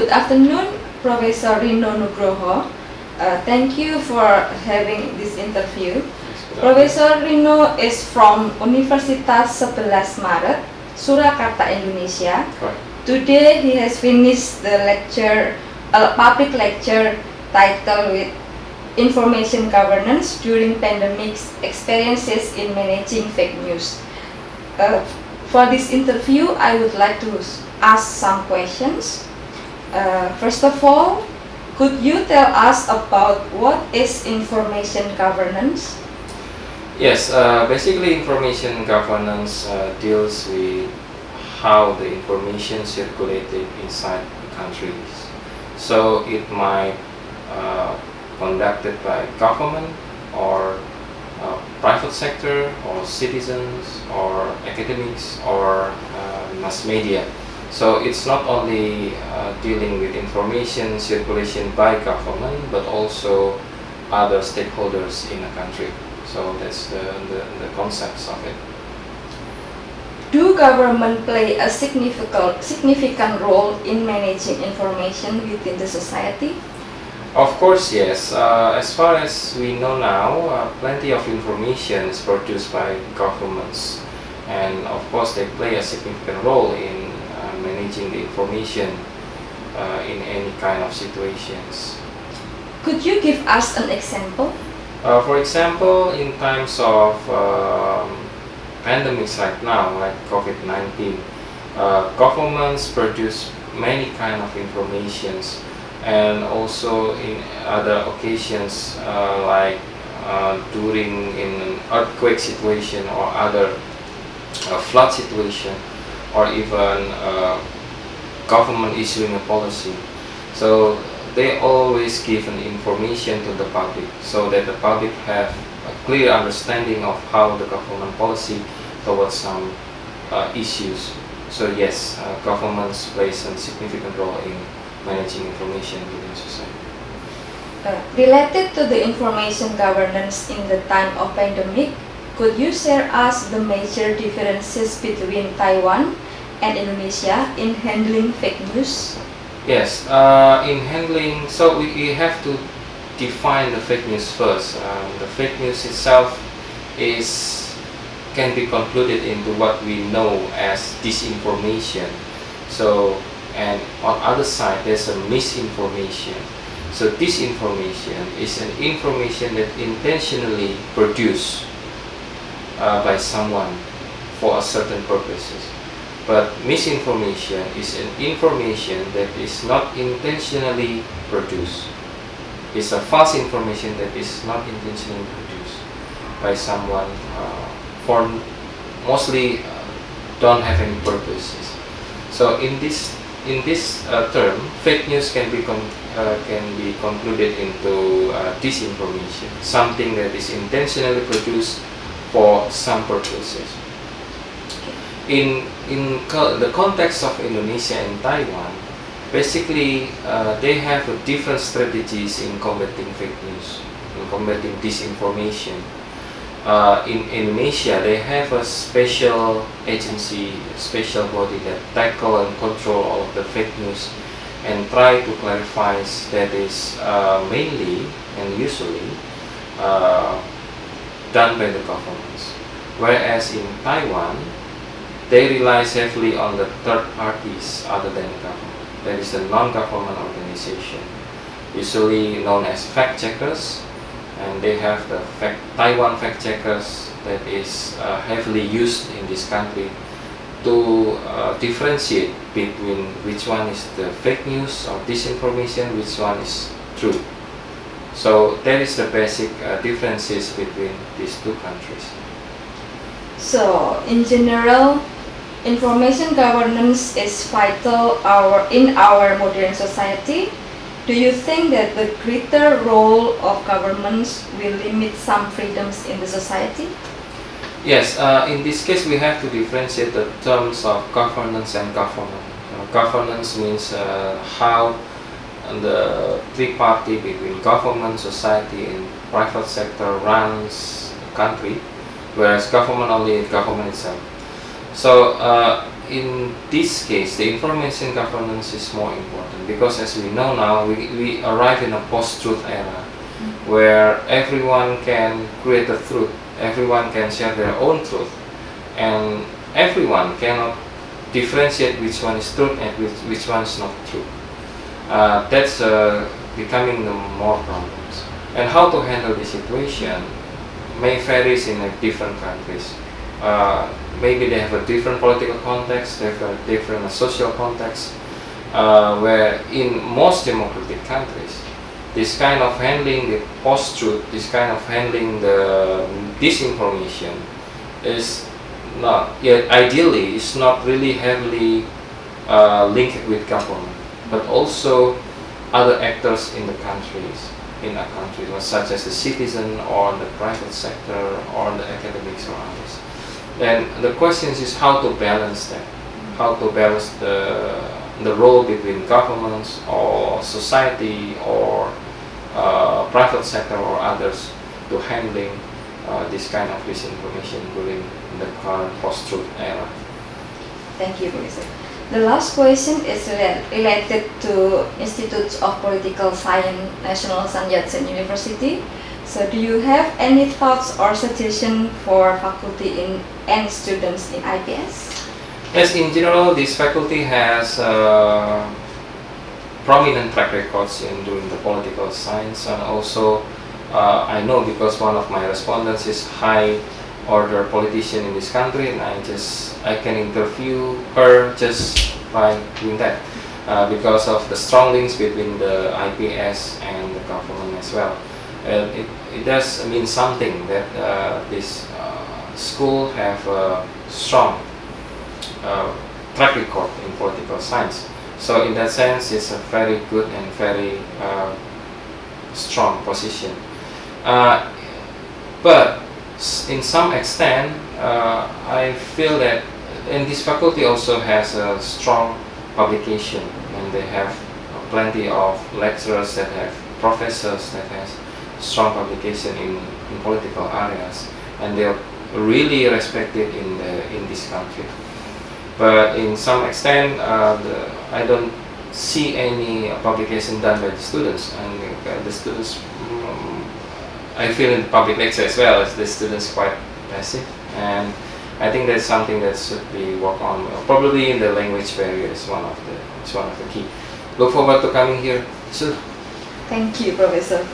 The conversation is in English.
Good afternoon, Professor Rino Nugroho. Thank you for having this interview. Professor Rino is from Universitas 11 Maret, Surakarta, Indonesia. Correct. Today he has finished the lecture, public lecture titled with Information Governance During Pandemics, Experiences in Managing Fake News. For this interview, I would like to ask some questions. First of all, could you tell us about what is information governance? Yes, basically information governance deals with how the information circulated inside the countries. So it might conducted by government or private sector or citizens or academics or mass media. So it's not only dealing with information circulation by government, but also other stakeholders in a country. So that's the concepts of it. Do government play a significant role in managing information within the society? Of course, yes. As far as we know now, plenty of information is produced by governments, and of course they play a significant role in managing the information in any kind of situations. Could you give us an example? For example, in times of pandemics right now, like COVID-19, governments produce many kind of informations, and also in other occasions like during in an earthquake situation or other flood situation, or even government issuing a policy. So they always give an information to the public so that the public have a clear understanding of how the government policy towards some issues. So yes, governments plays a significant role in managing information within society. Related to the information governance in the time of pandemic, could you share us the major differences between Taiwan and Indonesia in handling fake news? Yes, in handling, so we have to define the fake news first. The fake news itself can be concluded into what we know as disinformation. So, and on other side there's a misinformation. So disinformation is an information that intentionally produced by someone for a certain purposes. But misinformation is an information that is not intentionally produced. It's a false information that is not intentionally produced by someone for mostly don't have any purposes. So in this term, fake news can be concluded into disinformation, something that is intentionally produced for some purposes. In the context of Indonesia and Taiwan, basically they have different strategies in combating fake news, in combating disinformation. In Indonesia, they have a special agency, special body that tackle and control all of the fake news and try to clarify that is mainly and usually done by the governments. Whereas in Taiwan, they rely heavily on the third parties other than the government. That is the non-government organization, usually known as fact checkers, and they have the Taiwan fact checkers that is heavily used in this country to differentiate between which one is the fake news or disinformation, which one is true. So that is the basic differences between these two countries. So in general, information governance is vital in our modern society. Do you think that the greater role of governments will limit some freedoms in the society? Yes, in this case we have to differentiate the terms of governance and government. Governance means how the tripartite between government, society and private sector runs the country, whereas government only government itself. So in this case, the information governance is more important because, as we know now, we arrive in a post-truth era where everyone can create a truth, everyone can share their own truth, and everyone cannot differentiate which one is truth and which one is not true. That's becoming the more problems. And how to handle this situation may vary in different countries. Maybe they have a different political context, they have a different social context, where in most democratic countries, this kind of handling the post-truth, this kind of handling the disinformation is not, yet ideally, is not really heavily linked with government, but also other actors in the countries, such as the citizen or the private sector or the academics or others. And the question is how to balance that, how to balance the role between governments or society or private sector or others to handling this kind of disinformation during the current post-truth era. Thank you, Professor. The last question is related to Institute of Political Science, National Sun Yat-sen University. So, do you have any thoughts or suggestions for faculty and students in IPS? Yes, in general, this faculty has prominent track records in doing the political science, and also I know because one of my respondents is high order politician in this country, and I can interview her just by doing that because of the strong links between the IPS and the government as well. It does mean something that this school have a strong track record in political science. So in that sense, it's a very good and very strong position. But in some extent, I feel that, and this faculty also has a strong publication, and they have plenty of lecturers that have professors that has strong publication in political areas, and they are really respected in this country. But in some extent, I don't see any publication done by the students, and the students, I feel in public lecture as well as the students quite passive, and I think that's something that should be worked on. Probably in the language barrier is one of the key. Look forward to coming here soon. Thank you, Professor.